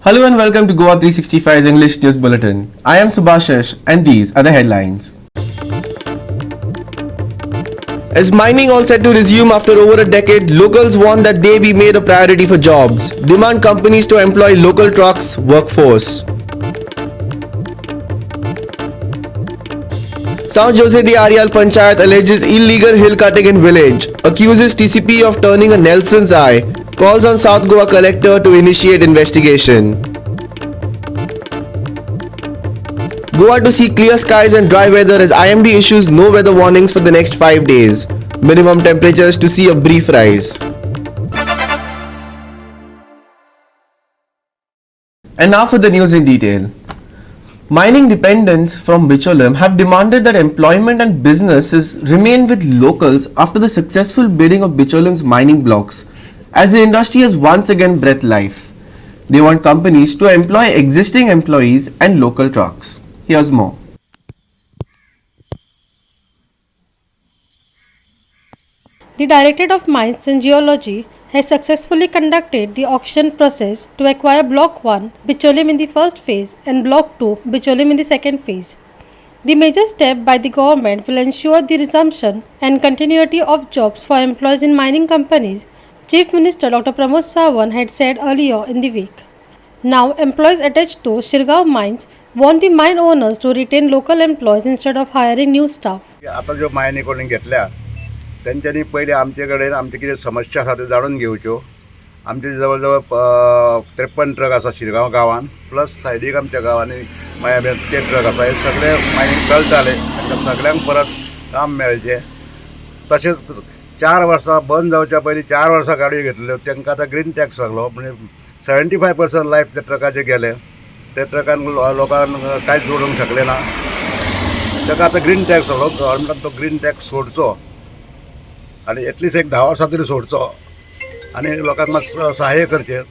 Hello and welcome to Goa 365's English News Bulletin. I am Subhashish and these are the headlines. As mining all set to resume after over a decade, locals want that they be made a priority for jobs. Demand companies to employ local trucks workforce. San Jose de Arial Panchayat alleges illegal hill cutting in village. Accuses TCP of turning a Nelson's eye. Calls on South Goa collector to initiate investigation. Goa to see clear skies and dry weather as IMD issues no weather warnings for the next 5 days. Minimum temperatures to see a brief rise. And now for the news in detail. Mining dependents from Bicholim have demanded that employment and businesses remain with locals after the successful bidding of Bicholim's mining blocks, as the industry has once again breathed life. They want companies to employ existing employees and local trucks. Here's more. The Directorate of Mines and Geology has successfully conducted the auction process to acquire Block 1, Bicholim in the first phase, and Block 2, Bicholim in the second phase. The major step by the government will ensure the resumption and continuity of jobs for employees in mining companies, Chief Minister Dr. Pramod Sawant had said earlier in the week. Now, employees attached to Shirgaon mines want the mine owners to retain local employees instead of hiring new staff. आता जो मायनी कोणी घेतल्या त्यांच्यानी पहिले आमचे कडेन आमचे कितें समस्या आसा त्यो जाणून घेवच्यो. आमचे जवळ जवळ 53 ट्रक आसा शिरगांव गांवांत प्लस सायडीक आमच्या गांवांनी मागीर ते ट्रक आसा. हे सगळे मायनींग चलताले, तांकां सगळ्यांक परत काम मेळचें. तशेंच 4 वर्सां बंद जावच्या पयलीं 4 वर्सां गाडयो घेतल्यो तांकां आतां ग्रीन टॅक्स लागलो. म्हणजे 75% लायफ त्या ट्रकाचे गेले. ते ट्रकान लोकांक कांयच जोडूंक शकले ना. ताका आतां ग्रीन टॅक्स लागलो. गव्हर्मेंटान तो ग्रीन टॅक्स सोडचो आनी एटलिस्ट एक 10 वर्सां तरी सोडचो आनी लोकांक मातसो सहाय्य करचें.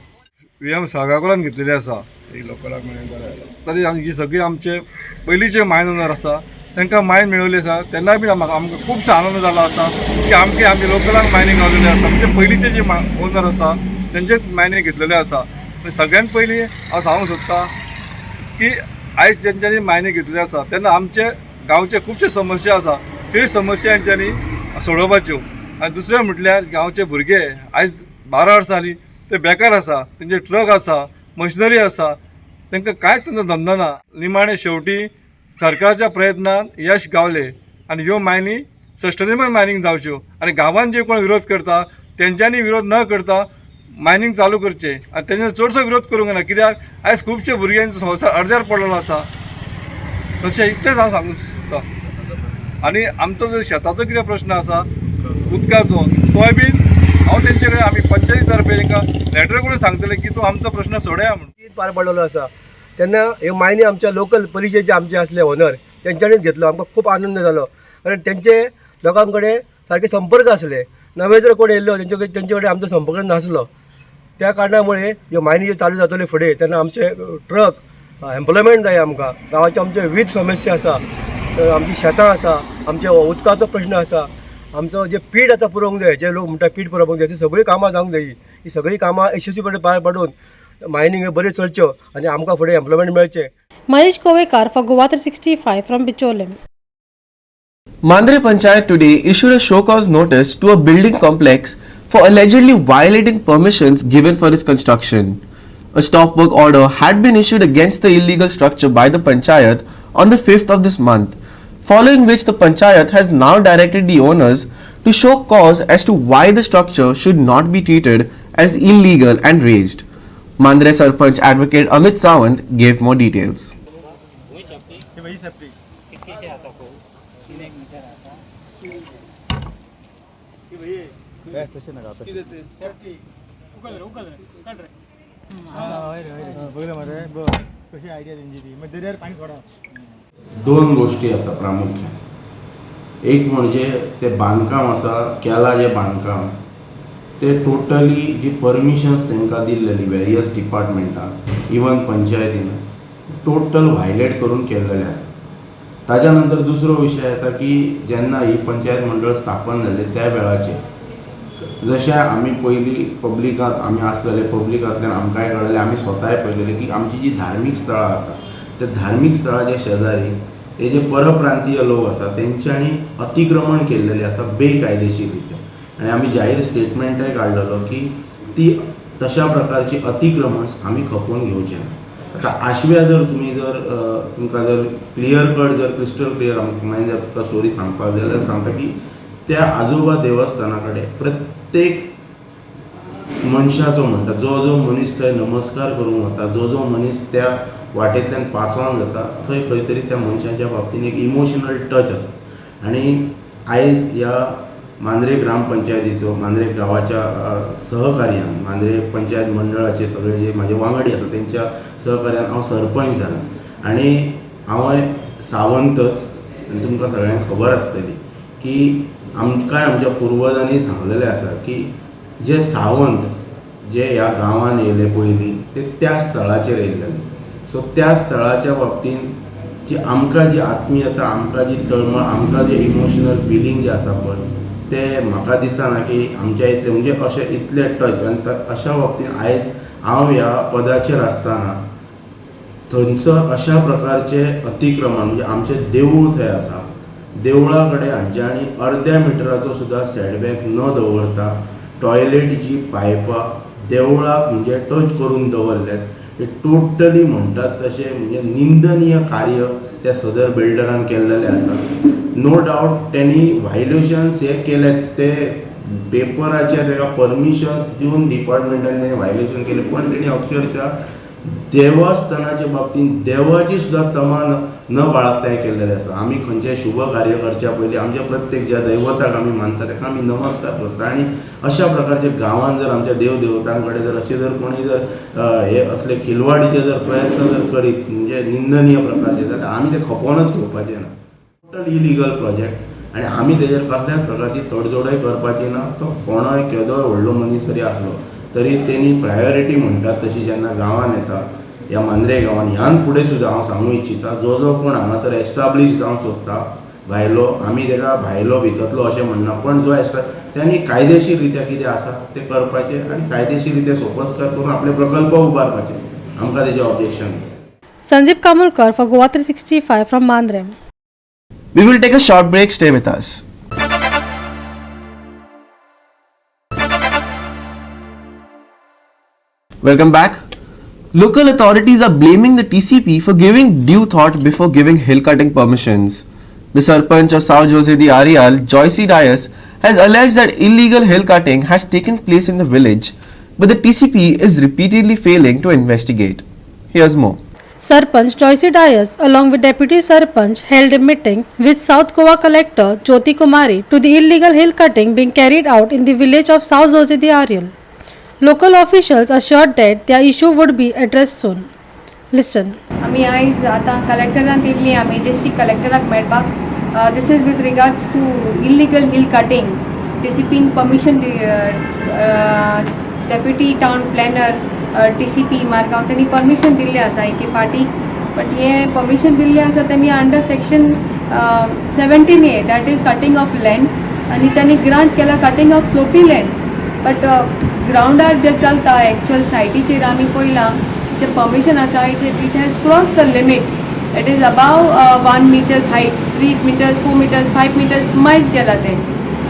VM सागाकोलान घेतलेली आसा एक लोकलाक मेळ्ळें बरें जालें. तरी ही सगळी आमचे पयलींचे मायन ओनर आसा तांकां मायन मेळिल्ली आसा. तेन्ना बी आमकां खुबसो आनंद जालो आसा की आमच्या लोकलाक मायनींग गावलेलें आसा. म्हणजे पयलींचे जे ओनर आसा तेंचेच मायनींग घेतलेले आसा. सगळ्यात पयलीं हांव सांगूंक सोदतां की आयज जेंच्यांनी मायनींग घेतलेली आसा तेन्ना आमचे गांवचे खुबशे समस्या आसा त्यो समस्या हेंच्यांनी सोडोवपाच्यो. आनी दुसरें म्हटल्यार गांवचे भुरगे आयज 12 वर्सां जालीं ते बेकार आसा. तेंचे ट्रक आसा, मशिनरी आसा, तांकां कांयच धंदो ना. निमाणे शेवटी सरकाराच्या प्रयत्नान यश गावले आनी ह्यो मायनी सस्टेनेबल मायनींग जावच्यो. आनी गांवांत जे कोण विरोध करता तेंच्यांनी विरोध न करता मायनींग चालू करचें. आनी तेंच्यांनी चडसो विरोध करूंक ना कित्याक आयज खुबशे भुरग्यांचो संवसार अर्द्यार पडलेलो आसा. तशें इतलेंच हांव सांगूंक सोदतां. आनी आमचो जो शेताचो कितें प्रश्न आसा उदकाचो तोय बीन हांव तेंचे कडेन आमी पंचायती तर्फे तांकां लॅटर करून सांगतले की तूं आमचो प्रश्न सोडया म्हणून. पार पडलेलो आसा तेन्ना ह्यो मायनी आमच्या लोकल परिचयचे आमचे असले ओनर तेंच्यांनीच घेतलो. आमकां खूब आनंद जालो कारण तेंचे लोकां कडेन सारके संपर्क आसले. नवे जर कोण येयल्लो तेंचे कडेन आमचो संपर्क नासलो. त्या कारणामुळे ह्यो मायनी जे चालू जातले फुडें तेन्ना आमचे ट्रक एम्प्लॉयमेंट जाय. आमकां गांवाचे आमचे विविध समस्या आसा. आमची शेतां आसा, आमचे उदकाचो प्रश्न आसा, आमचो जे पीठ आतां पुरोवंक जाय, जे लोक म्हणटा पीठ पुरोवंक जाय, ती सगळीं कामां जावंक जायी. ही सगळीं कामां यशस्वीपणे पार पाडून मायनींग बऱ्यो चलच्यो आनी आमकां फुडें एम्प्लॉयमेंट मेळचें. Mahesh Kovekar for Goa 365 from Bicholim. Mandre Panchayat today issued a show cause notice to a building complex for allegedly violating permissions given for its construction. A stop work order had been issued against the illegal structure by the Panchayat on the 5th of this month, following which the Panchayat has now directed the owners to show cause as to why the structure should not be treated as illegal and razed. Mandre Sarpanch advocate Amit Sawant gave more details. दोन गोष्टी आसा प्रामुख्यान. एक म्हणजे ते बांदकाम आसा केला जे बांदकाम ते टोटली जी परमिशन्स तांकां दिल्लेली वेरियस डिपार्टमेंटान इवन पंचायतीन टोटल व्हायलेट करून केल्लेले आसा. ताज्या नंतर दुसरो विशय येता की जेन्ना ही पंचायत मंडळ स्थापन जाल्ली त्या वेळाचेर जशें आमी पयलीं पब्लिकांत आमी आसलेले पब्लिकांतल्यान आमकांय कळलें आमी स्वताय पळयलेलें की आमची जी धार्मीक स्थळां आसा त्या धार्मीक स्थळाच्या शेजारी हे जे परप्रांतीय लोक आसा तेंच्यांनी अतिक्रमण केल्लेलें आसा बेकायदेशीर रित्या आनी आमी जाहीर स्टेटमेंटय काडलेलो की ती तशा प्रकारची अतिक्रमण आमी खपोवन घेवचें ना. आतां आशव्या जर तुमी जर तुमकां जर क्लियर कट जर क्रिस्टल क्लियर मागीर जर तुका स्टोरी सांगपाक जाय जाल्यार सांगता की त्या आजोबा देवस्थाना कडेन प्रत्येक मनशाचो म्हणटा जो जो मनीस थंय नमस्कार करूंक वता जो जो मनीस त्या वाटेंतल्यान पास ऑन जाता थंय खंय तरी त्या मनशाच्या बाबतीन एक इमोशनल टच आसा. आनी आयज ह्या मांद्रे ग्रामपंचायतीचो मांद्रे गांवाच्या सहकार्यान मांद्रे पंचायत मंडळाचे सगळे जे म्हाजे वांगडी आसा तेंच्या सहकार्यान हांव सरपंच जाला आनी हांवें सावंतच आनी तुमकां सगळ्यांक खबर आसतली की आमच्या पुर्वजांनी सांगलेलें आसा की जे सावंत जे ह्या गांवांत येयले पयलीं ते त्या स्थळाचेर येयलेले. सो त्या स्थळाच्या बाबतीन जी आमकां जी आत्मीयता आमकां जी तळमळ आमकां जे इमोशनल फिलींग जे आसा पळय ते म्हाका दिसना की आमच्या इतले म्हणजे अशें इतले टच आनी अशा बाबतीन आयज हांव ह्या पदाचेर आसतना थंयसर अशा प्रकारचे अतिक्रमण म्हणजे आमचें देवूळ थंय आसा देवळा कडेन हांच्यांनी अर्द्या मिटराचो सुद्दां सेटबॅक न दवरता टॉयलेटीची पायपां देवळाक म्हणजे टच करून दवरल्यात. हे टोटली म्हणटात तशें म्हणजे निंदनीय कार्य त्या सदर बिल्डरान केल्लेलें आसा. नो डावट त्यांनी व्हायलेशन्स हे केलेत ते पेपराचेर ताका परमिशन्स दिवन डिपार्टमेंटान तेणें व्हायलेशन केलें पण तेणी अक्षरशः देवस्थानाच्या बाबतीन देवाची सुद्दां तमा न बाळगताय केल्लेलें आसा. आमी खंयचेय शुभ कार्य करच्या पयलीं आमच्या प्रत्येक ज्या दैवताक आमी मानता ताका आमी नमस्कार करता आनी अशा प्रकारचे गांवांत जर आमच्या देव देवतां कडेन जर अशें जर कोणी जर हे असले खिलवाडीचे जर प्रयत्न जर करीत म्हणजे निंदनीय प्रकारचे जाल्यार आमी ते खपोवनच घेवपाचें ना. टोटल इलिगल प्रोजेक्ट आनी आमी तेजेर कसल्याच प्रकारची तडजोडय करपाची ना. तो कोणोय केदोय व्हडलो मनीस जरी आसलो तरी तेणी प्रायोरिटी म्हणटात तशी जेन्ना गांवांत येता ह्या मांद्रे गांवांत ह्यान फुडें सुद्दां हांव सांगूं इच्छिता जो जो कोण हांगासर एस्टाब्लीश जावंक सोदता भायलो आमी ताका भायलो भितरलो अशें म्हणना पण जो त्यांनी कायदेशीर रित्या कितें आसा तें करपाचें आनी कायदेशीर रित्या सोपस्कार करून आपले प्रकल्प उबारपाचे. आमकां तेजें ऑब्जेक्शन ना. Sandeep Kamulkar for Goa 365 from Mandrem. We will take a short break. Stay with us. Welcome back. Local authorities are blaming the TCP for giving due thought before giving hill cutting permissions. The Sarpanch of South Jose de Arial, Joyce Dias, has alleged that illegal hill cutting has taken place in the village, but the TCP is repeatedly failing to investigate. Here's more. Sarpanch Joyce Dias along with Deputy Sarpanch held a meeting with South Goa Collector Jyoti Kumari to the illegal hill cutting being carried out in the village of South Jose de Arial. Local officials assured that their issue would be addressed soon. Listen. आमी आयज आतां कलेक्टरांत येयल्ली आमी district कलेक्टराक मेळपाक this is with regards to illegal hill cutting TCPन permission deputy town planner TCP Margao त्यांनी permission दिल्लें आसा एके पार्टीक बट हे परमिशन दिल्लें आसा तेमी under section 17A that is cutting of land आनी त्यांनी ग्रांट केला cutting of slopy land but ग्राउंडार जे चलता एक्चुअल सायटीचेर आमी पळयलां जे परमिशन आसा it has cross the limit it is above 1 meters height 3 meters 4 meters 5 meters मायज केला ते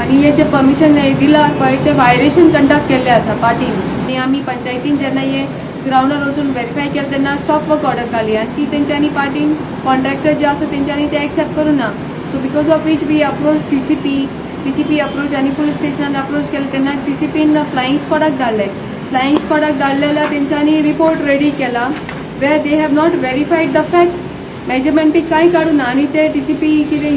आनी हे जे परमिशन दिला पळय ते वायलेशन कंडक्ट केल्ले आसा पार्टीन आनी आमी पंचायतीन जेन्ना हे ग्राउंडार वचून व्हेरीफाय केलें तेन्ना स्टॉप वर्क ऑर्डर काडली आनी ती तेंच्यांनी पार्टीन कॉन्ट्रॅक्टर जे आसा तेंच्यांनी ते एक्सेप्ट करूं ना so because of which we approach TCP approach आनी पुलीस स्टेशनान अप्रोच केलें तेन्ना TCPन फ्लायींग स्क्वॉडाक धाडले फ्लायींग स्क्वॉडाक धाडले जाल्यार तेंच्यांनी रिपोर्ट रेडी केला where they have not verified the facts measurement बी कांय काडूं ना आनी ते TCP कितें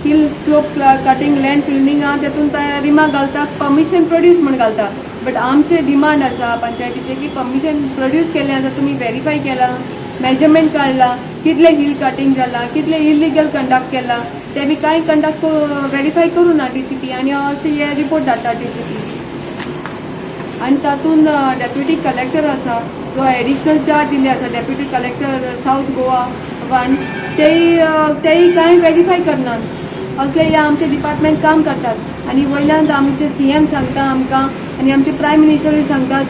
hill slope cutting land filling आहा तेतून रिमार्क घालता परमिशन प्रोड्यूस म्हण घालता बट आमचे डिमांड आसा पंचायतीचे की परमिशन प्रोड्यूस केलें आसा तुमी व्हेरीफाय केला मेजरमेंट काडला कितले हिल कटिंग जाला कितले इलिगल कंडक्ट केला ते बी कांय कंडक्ट व्हेरीफाय करूं ना TCP आनी अशें हे रिपोर्ट धाडटा TCP आनी तातूंत डेप्युटी कलेक्टर आसा जो एडिशनल चार्ज दिल्ले आसा डेप्युटी कलेक्टर साऊथ गोवा 1 तेय कांय व्हेरीफाय करनात असले हे आमचे डिपार्टमेंट काम करतात आनी वयल्यान आमचे CM सांगता आमकां आनी आमचे प्रायम मिनिस्टरूय सांगतात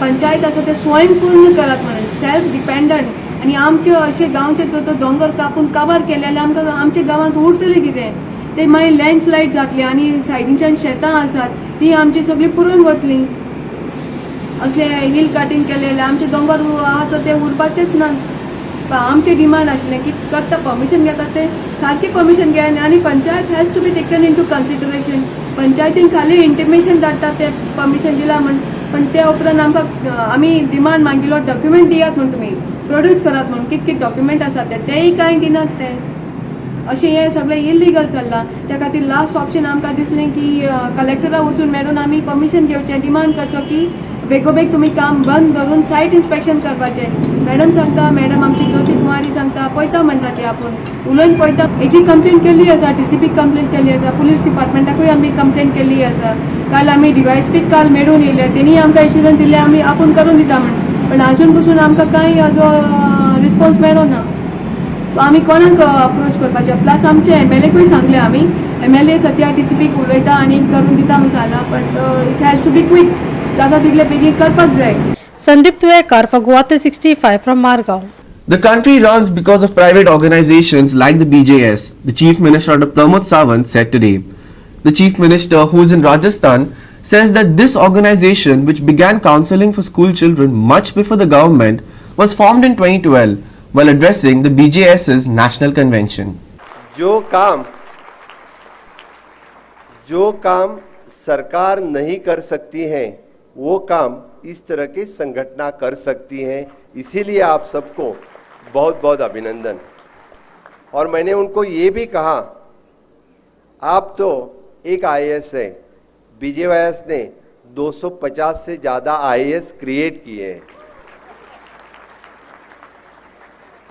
पंचायत आसा ते स्वयंपूर्ण करात म्हणून सेल्फ डिपेंडंट आनी आमचे अशे गांवचे जो दोंगर कापून काबार केले जाल्यार आमकां आमच्या गांवांत उरतलें कितें ते मागीर लँडस्लायड जातले आनी सायडीच्यान शेतां आसात ती आमची सगळीं पुरून वतलीं असले हिल कटिंग केले जाल्यार आमचे दोंगर आसा ते उरपाचेच ना आमचे डिमांड आसलें की करता परमिशन घेता ते सारकी परमिशन घेयना आनी panchayat has to be taken into consideration पंचायतीन खाली इंटिमेशन धाडटा ते परमिशन दिला म्हण पण ते उपरांत आमकां आमी डिमांड मागिल्लो डॉक्युमेंट दियात म्हण तुमी प्रोड्यूस करात म्हण कितके डॉक्युमेंट आसा तेय कांय दिनात ते अशें हें सगळें इल्लिगल चल्लां त्या खातीर लास्ट ऑप्शन आमकां दिसलें की कलेक्टरा वचून मेळून आमी परमिशन घेवचें डिमांड करचो की बेगोबेग तुमी काम बंद करून सायट इन्स्पेक्शन करपाचें मॅडम सांगता मॅडम आमची ज्योती कुमारी सांगता पळयता म्हणटा ती आपूण उलोवन पळयता हेची कंप्लेंट केल्ली आसा TCP कंप्लेंट केल्ली आसा पुलीस डिपार्टमेंटाकूय आमी कंप्लेंट केल्ली आसा काल आमी DYSPक काल मेळून येयले तेणी आमकां एश्युरन्स दिले आमी आपूण करून दिता म्हण पण अजून पसून आमकां कांय हाजो रिस्पॉन्स मेळो ना आमी कोणाक अप्रोच करपाचें प्लस आमचे MLAकूय सांगलें आमी MLA सद्या TCPक उलयता आनी करून दिता म्हूण सांगलां but it has to be quick जाता तितले बेगीन करपाक जाय Sandeep Tuekar for Goa 365 from Margao. The country runs because of private organizations like the BJS, the Chief Minister Dr. Pramod Sawant said today. The Chief Minister, who is in Rajasthan, says that this organization, which began counseling for school children much before the government, was formed in 2012 while addressing the BJS's national convention. जो काम सरकार नहीं कर सकती है वो काम इस तरह के संगठना कर सकती हैं, इसीलिए आप सबको बहुत बहुत अभिनंदन। और मैंने उनको ये भी कहा आप तो एक IAS है, BJYS ने 250 से ज़्यादा IAS क्रिएट किए हैं,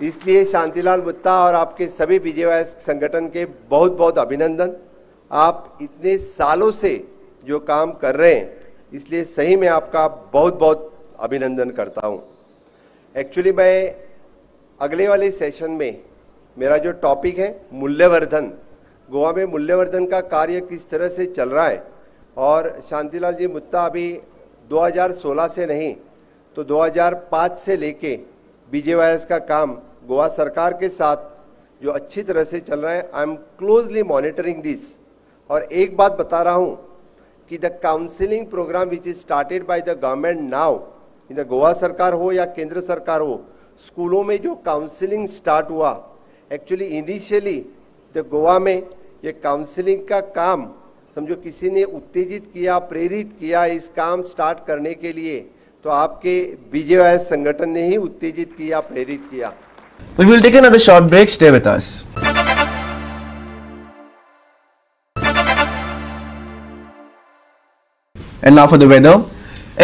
इसलिए शांतिलाल मुत्ता और आपके सभी BJYS संगठन के बहुत बहुत अभिनंदन। आप इतने सालों से जो काम कर रहे हैं इसलिए सही में आपका बहुत बहुत अभिनंदन करता हूं। एक्चुअली मैं अगले वाले सेशन में मेरा जो टॉपिक है मूल्यवर्धन, गोवा में मूल्यवर्धन का कार्य किस तरह से चल रहा है और शांतिलाल जी मुत्ता अभी 2016 से नहीं तो 2005 से लेके BJYS का काम गोवा सरकार के साथ जो अच्छी तरह से चल रहा है। I am closely monitoring this. और एक बात बता रहा हूँ कि the counselling programme which is started by the government now, in the Goa सरकार हो या केंद्र सरकार हो, स्कूलों में जो काउंसलिंग स्टार्ट हुआ, एक्चुअली इनिशियली द गोवा में ये काउंसलिंग का काम समझो किसी ने उत्तेजित किया, प्रेरित किया इस काम स्टार्ट करने के लिए, तो आपके BJYS संगठन ने ही उत्तेजित किया, प्रेरित KIA. We will take another short break. Stay with us. And now for the weather.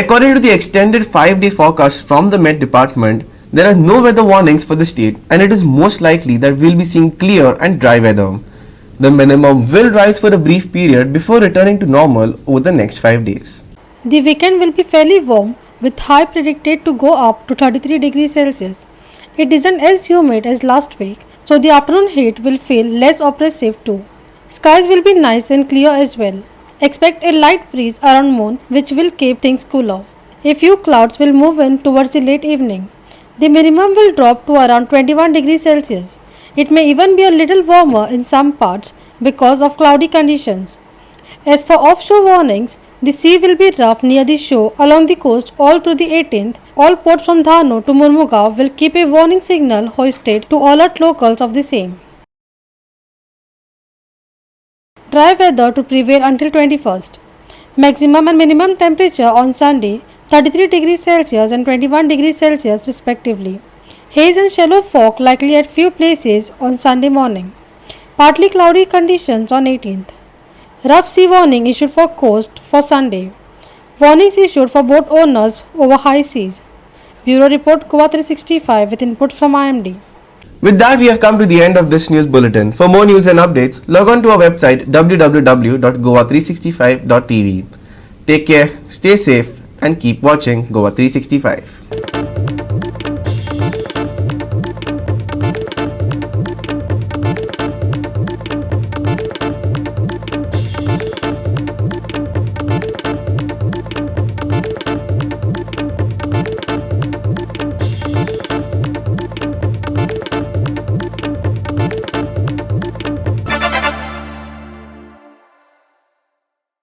According to the extended 5-day forecast from the Met Department, there are no weather warnings for the state and it is most likely that we'll be seeing clear and dry weather. The minimum will rise for a brief period before returning to normal over the next 5 days. The weekend will be fairly warm with high predicted to go up to 33 degrees Celsius. It isn't as humid as last week, so the afternoon heat will feel less oppressive too. Skies will be nice and clear as well. Expect a light breeze around noon which will keep things cooler. A few clouds will move in towards the late evening. The minimum will drop to around 21 degrees Celsius. It may even be a little warmer in some parts because of cloudy conditions. As for offshore warnings, the sea will be rough near the shore along the coast all through the 18th. All ports from Dhano to Murmugaon will keep a warning signal hoisted to alert locals of the same. Dry weather to prevail until 21st. Maximum and minimum temperature on Sunday 33 degrees Celsius and 21 degrees Celsius respectively. Haze and shallow fog likely at few places on Sunday morning. Partly cloudy conditions on 18th. Rough sea warning issued for coast for Sunday. Warnings issued for boat owners over high seas. Bureau Report Goa 365 with input from IMD. With that, we have come to the end of this news bulletin. For more news and updates, log on to our website www.goa365.tv. Take care, stay safe and keep watching Goa 365.